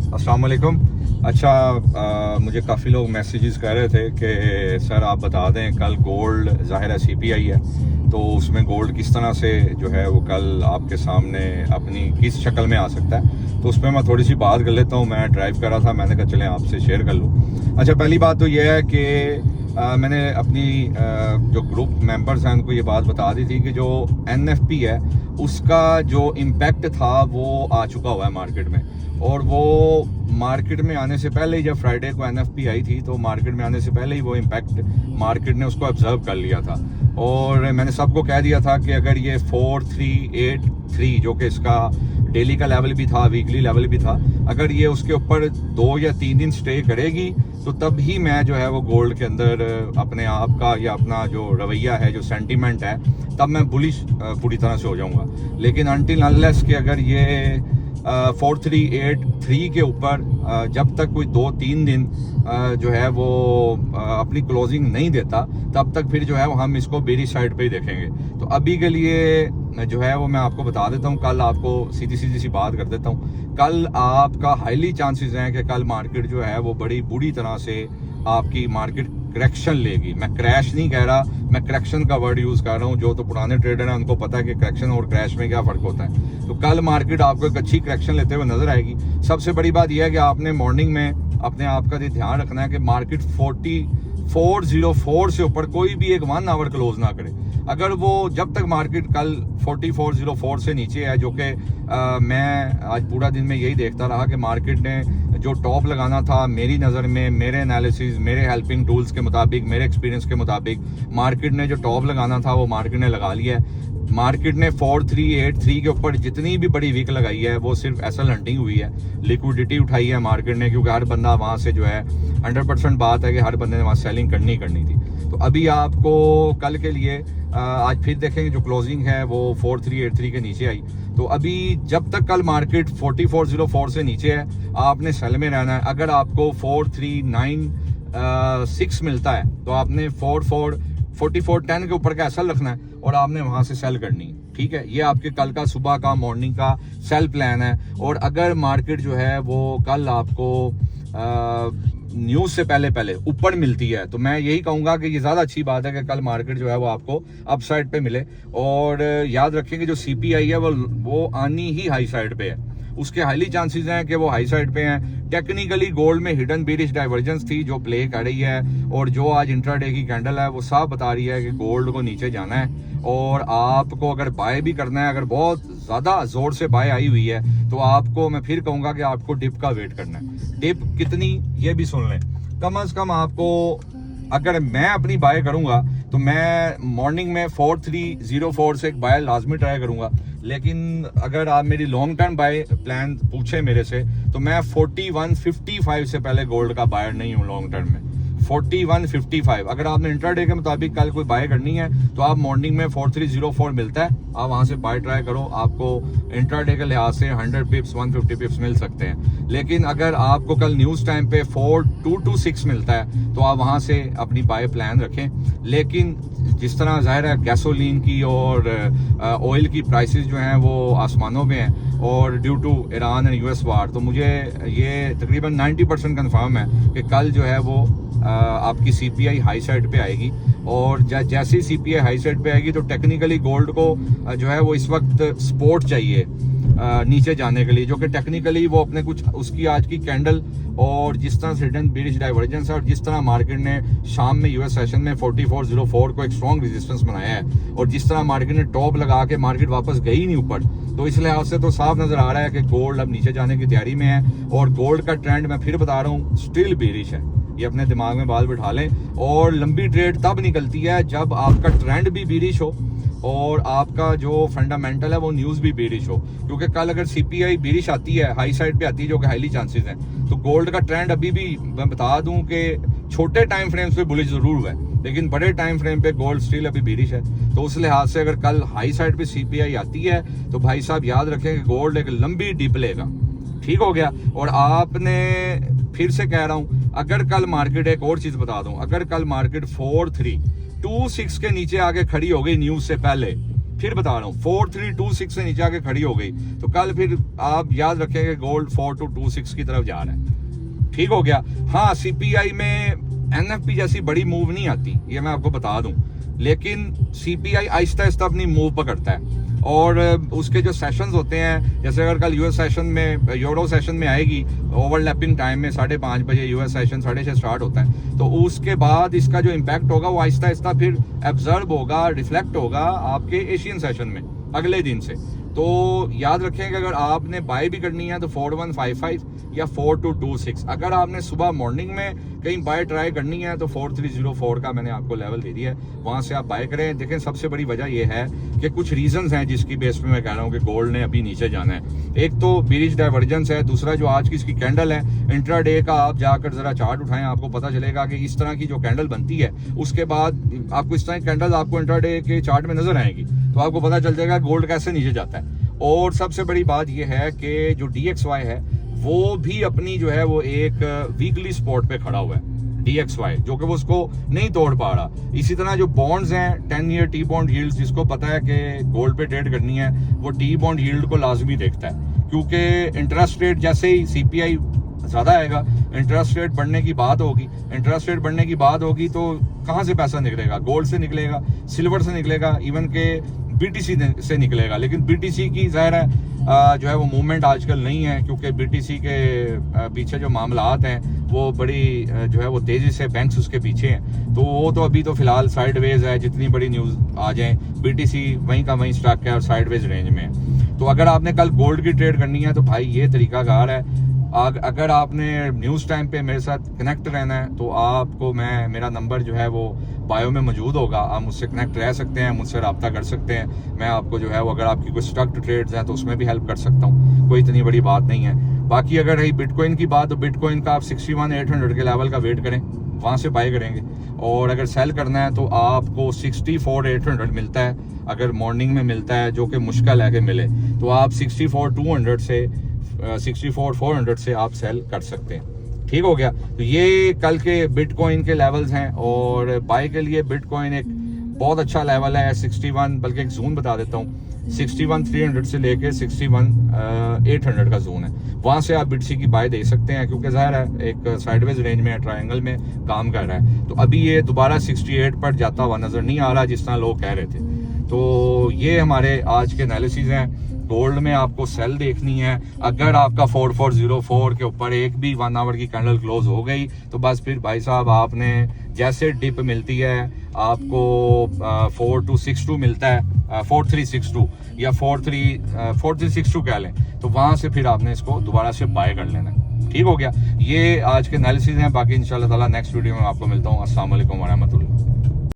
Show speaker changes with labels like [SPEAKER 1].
[SPEAKER 1] अस्सलाम वालेकुम। अच्छा, मुझे काफ़ी लोग मैसेजेस कर रहे थे कि सर आप बता दें कल गोल्ड ज़ाहिर है सीपीआई है, तो उसमें गोल्ड किस तरह से जो है वो कल आपके सामने अपनी किस शक्ल में आ सकता है। तो उसमें मैं थोड़ी सी बात कर लेता हूँ। मैं ड्राइव कर रहा था, मैंने कहा चलें आपसे शेयर कर लूँ। अच्छा, पहली बात तो यह है कि मैंने अपनी जो ग्रुप मेंबर्स हैं उनको ये बात बता दी थी कि जो एनएफपी है उसका जो इम्पैक्ट था वो आ चुका हुआ है मार्केट में। और वो मार्केट में आने से पहले ही, जब फ्राइडे को एनएफपी आई थी तो मार्केट में आने से पहले ही वो इम्पैक्ट मार्केट ने उसको ऑब्जर्व कर लिया था। और मैंने सबको कह दिया था कि अगर ये 4383 जो कि इसका डेली का लेवल भी था, वीकली लेवल भी था, अगर ये उसके ऊपर 2 या 3 दिन स्टे करेगी तो तब ही मैं जो है वो गोल्ड के अंदर अपने आप का या अपना जो रवैया है, जो सेंटीमेंट है, तब मैं बुलिश पूरी तरह से हो जाऊंगा। लेकिन अनटिल अनलेस कि अगर ये 4383 के ऊपर जब तक कोई 2-3 दिन जो है वो अपनी क्लोजिंग नहीं देता, तब तक फिर जो है वो हम इसको बेरी साइड पे ही देखेंगे। तो अभी के लिए जो है वो मैं आपको बता देता हूँ, कल आपको सीधी सी बात कर देता हूँ। कल आपका हाईली चांसेस हैं कि कल मार्केट जो है वो बड़ी बुरी तरह से आपकी मार्केट करेक्शन लेगी। मैं क्रैश नहीं कह रहा, मैं करेक्शन का वर्ड यूज कर रहा हूँ। जो तो पुराने ट्रेडर हैं उनको पता है कि करेक्शन और क्रैश में क्या फर्क होता है। तो कल मार्केट आपको एक अच्छी करेक्शन लेते हुए नजर आएगी। सबसे बड़ी बात यह है कि आपने मॉर्निंग में अपने आप का ध्यान रखना है कि मार्केट 4404 से ऊपर कोई भी एक 1 आवर क्लोज ना करे। अगर वो जब तक मार्केट कल 4404 से नीचे है, जो कि मैं आज पूरा दिन में यही देखता रहा कि मार्केट ने जो टॉप लगाना था, मेरी नज़र में, मेरे एनालिसिस, मेरे हेल्पिंग टूल्स के मुताबिक, मेरे एक्सपीरियंस के मुताबिक मार्केट ने जो टॉप लगाना था वो मार्केट ने लगा लिया है। मार्केट ने 4383 के ऊपर जितनी भी बड़ी वीक लगाई है वो सिर्फ एसएल हंटिंग हुई है, लिक्विडिटी उठाई है मार्केट ने, क्योंकि हर बंदा वहां से जो है 100% बात है कि हर बंदे ने वहां सेलिंग करनी थी। तो अभी आपको कल के लिए आज फिर देखेंगे जो क्लोजिंग है वो 4383 के नीचे आई। तो अभी जब तक कल मार्केट 4404 से नीचे है आपने सेल में रहना है। अगर आपको 4396 मिलता है तो आपने 4410 के ऊपर का एसएल रखना है और आपने वहां से सेल करनी है। ठीक है, ये आपके कल का सुबह का मॉर्निंग का सेल प्लान है। और अगर मार्केट जो है वो कल आपको न्यूज से पहले ऊपर मिलती है तो मैं यही कहूंगा कि ये ज्यादा अच्छी बात है कि कल मार्केट जो है वो आपको अपसाइड पे मिले। और याद रखें कि जो सीपीआई है वो आनी ही हाई साइड पे है, उसके हाईली चांसेस हैं कि वो हाई साइड पे हैं। टेक्निकली गोल्ड में हिडन बीरिश डाइवर्जेंस थी जो प्ले कर रही है, और जो आज इंट्राडे की कैंडल है वो साफ बता रही है कि गोल्ड को नीचे जाना है। और आपको अगर बाय भी करना है, अगर बहुत ज्यादा जोर से बाय आई हुई है तो आपको मैं फिर कहूंगा कि आपको डिप का वेट करना है। डिप कितनी ये भी सुन लें, कम से कम आपको, अगर मैं अपनी बाय करूंगा तो मैं मॉर्निंग में 4304 से एक बाय लाजमी ट्राई करूंगा। लेकिन अगर आप मेरी लॉन्ग टर्म बाय प्लान पूछे मेरे से तो मैं 4155 से पहले गोल्ड का बायर नहीं हूं लॉन्ग टर्म में। 4155 अगर आपने इंट्राडे के मुताबिक कल कोई बाय करनी है तो आप मॉर्निंग में 4304 मिलता है, आप वहां से बाय ट्राई करो, आपको इंट्राडे के लिहाज से 100 पिप्स 150 पिप्स मिल सकते हैं। लेकिन अगर आपको कल न्यूज टाइम पे 4226 मिलता है तो आप वहां से अपनी बाय प्लान रखें। लेकिन जिस तरह जाहिर है गैसोलीन की और ऑयल की प्राइसेस जो हैं वो आसमानों में हैं, और due to Iran and US war, तो मुझे ये तकरीबन 90% कंफर्म है कि कल जो है वो आपकी सीपीआई हाई साइड पे आएगी। और जैसे ही सीपीआई हाई साइड पे आएगी तो टेक्निकली गोल्ड को जो है वो इस वक्त सपोर्ट चाहिए नीचे जाने के लिए, जो कि टेक्निकली वो अपने कुछ उसकी आज की कैंडल और जिस तरह से हिडन बीरिश डाइवर्जेंस है और जिस तरह मार्केट ने शाम में यूएस सेशन में 4404 को एक स्ट्रॉन्ग रेजिस्टेंस बनाया है, और जिस तरह मार्केट ने टॉप लगा के मार्केट वापस गई नहीं ऊपर, तो इस लिहाज से तो साफ नजर आ रहा है कि गोल्ड अब नीचे जाने की तैयारी में है। और गोल्ड का ट्रेंड मैं फिर बता रहा हूँ स्टिल बीरिश है, ये अपने दिमाग में बाल बिठा लें। और लंबी ट्रेड तब निकलती है जब आपका ट्रेंड भी बीरिश हो और आपका जो फंडामेंटल है वो न्यूज भी बीरिश हो। क्योंकि कल अगर सीपीआई बीरिश आती है, हाई साइड पे आती है, जो कि हाईली चांसेस हैं, तो गोल्ड का ट्रेंड अभी भी मैं बता दूं कि छोटे टाइम फ्रेम्स पे बुलिश जरूर हुआ है, लेकिन बड़े टाइम फ्रेम पे गोल्ड स्टिल अभी बीरिश है। तो उस लिहाज से अगर कल हाई साइड पे सीपीआई आती है तो भाई साहब याद रखें कि गोल्ड एक लंबी डिप लेगा। ठीक हो गया। और आपने, फिर से कह रहा हूं, अगर कल मार्केट, एक और चीज बता दूं, अगर कल मार्केट 4326 के नीचे आके खड़ी हो गई न्यूज से पहले, फिर बता रहा हूँ 4326 से नीचे आके खड़ी हो गई तो कल फिर आप याद रखें कि गोल्ड 4226 की तरफ जा रहा है। ठीक हो गया। हाँ, सीपीआई में एनएफपी जैसी बड़ी मूव नहीं आती, ये मैं आपको बता दूं, लेकिन सीपीआई आहिस्ता आहिस्ता अपनी मूव पकड़ता है और उसके जो सेशंस होते हैं, जैसे अगर कल यूएस सेशन में, यूरो सेशन में आएगी, ओवरलैपिंग टाइम में 5:30 बजे यूएस सेशन 6:30 स्टार्ट होता है, तो उसके बाद इसका जो इम्पैक्ट होगा वो आहिस्ता आहिस्ता फिर एब्जर्व होगा, रिफ्लेक्ट होगा आपके एशियन सेशन में अगले दिन से। तो याद रखें कि अगर आपने बाय भी करनी है तो 4155 या 4226, अगर आपने सुबह मॉर्निंग में कहीं बाय ट्राई करनी है तो 4304 का मैंने आपको लेवल दे दिया है, वहां से आप बाय करें। देखें, सबसे बड़ी वजह यह है कि कुछ रीजंस हैं जिसकी बेस पे मैं कह रहा हूं कि गोल्ड ने अभी नीचे जाना है। एक तो बीरिश डाइवर्जेंस है, दूसरा जो आज की इसकी कैंडल है इंट्राडे का, आप जाकर जरा चार्ट उठाएं, आपको पता चलेगा कि इस तरह की जो कैंडल बनती है उसके बाद आपको इस तरह की कैंडल आपको इंट्राडे के चार्ट में नजर आएगी, तो आपको पता चल जाएगा गोल्ड कैसे नीचे जाता है। और सबसे बड़ी बात यह है कि जो DXY है वो भी अपनी जो है वो एक वीकली स्पॉट पे खड़ा हुआ है, DXY, जो कि वो उसको नहीं तोड़ पा रहा। इसी तरह जो बॉन्ड्स हैं 10 ईयर टी बॉन्ड यील्ड, जिसको पता है कि गोल्ड पे ट्रेड करनी है, वो टी बॉन्ड यील्ड को लाजमी देखता है, क्योंकि इंटरेस्ट रेट जैसे ही सीपीआई ज्यादा आएगा, इंटरेस्ट रेट बढ़ने की बात होगी, इंटरेस्ट रेट बढ़ने की बात होगी तो कहाँ से पैसा निकलेगा? गोल्ड से निकलेगा, सिल्वर से निकलेगा, इवन के बीटीसी से निकलेगा। लेकिन बीटीसी की जाहिर है जो है वो मूवमेंट आजकल नहीं है, क्योंकि बीटीसी के पीछे जो मामलात हैं वो बड़ी जो है वो तेजी से बैंक्स उसके पीछे हैं, तो वो तो अभी तो फिलहाल साइडवेज है। जितनी बड़ी न्यूज आ जाए, बीटीसी वहीं का वहीं स्टॉक है और साइडवेज रेंज में है। तो अगर आपने कल गोल्ड की ट्रेड करनी है तो भाई ये तरीकाकार है। अगर आपने न्यूज़ टाइम पे मेरे साथ कनेक्ट रहना है तो आपको मेरा नंबर जो है वो बायो में मौजूद होगा, आप मुझसे कनेक्ट रह सकते हैं, मुझसे रब्ता कर सकते हैं। मैं आपको जो है वो अगर आपकी कोई स्टॉक ट्रेड्स हैं तो उसमें भी हेल्प कर सकता हूँ, कोई इतनी बड़ी बात नहीं है। बाकी अगर रही बिटकॉइन की बात, तो बिटकॉइन का आप 61,800 के लेवल का वेट करें, वहाँ से बाय करेंगे। और अगर सेल करना है तो आपको 64,800 मिलता है, अगर मॉर्निंग में मिलता है, जो कि मुश्किल है कि मिले, तो आप 64,200 से 64,400 से आप सेल कर सकते हैं। ठीक हो गया। तो ये कल के बिटकॉइन के लेवल्स हैं, और बाय के लिए बिटकॉइन एक बहुत अच्छा लेवल है 61, बल्कि एक जोन बता देता हूँ, 61,300 से लेके 61,800 का जोन है, वहां से आप बिटसी की बाय दे सकते हैं, क्योंकि जाहिर है एक साइडवेज रेंज में, ट्रायंगल में काम कर रहा है। तो अभी ये दोबारा 68 पर जाता हुआ नजर नहीं आ रहा जिस तरह लोग कह रहे थे। तो ये हमारे आज के एनालिसिस हैं। गोल्ड में आपको सेल देखनी है, अगर आपका 4404 के ऊपर एक भी 1 आवर की कैंडल क्लोज हो गई तो बस फिर भाई साहब आपने जैसे डिप मिलती है आपको 4262 मिलता है, 4362 या 4362 कह लें, तो वहां से फिर आपने इसको दोबारा से बाय कर लेना है। ठीक हो गया। ये आज के एनालिसिस हैं, बाकी इंशाल्लाह ताला नेक्स्ट वीडियो में आपको मिलता हूँ। अस्सलाम वालेकुम व रहमतुल्लाह।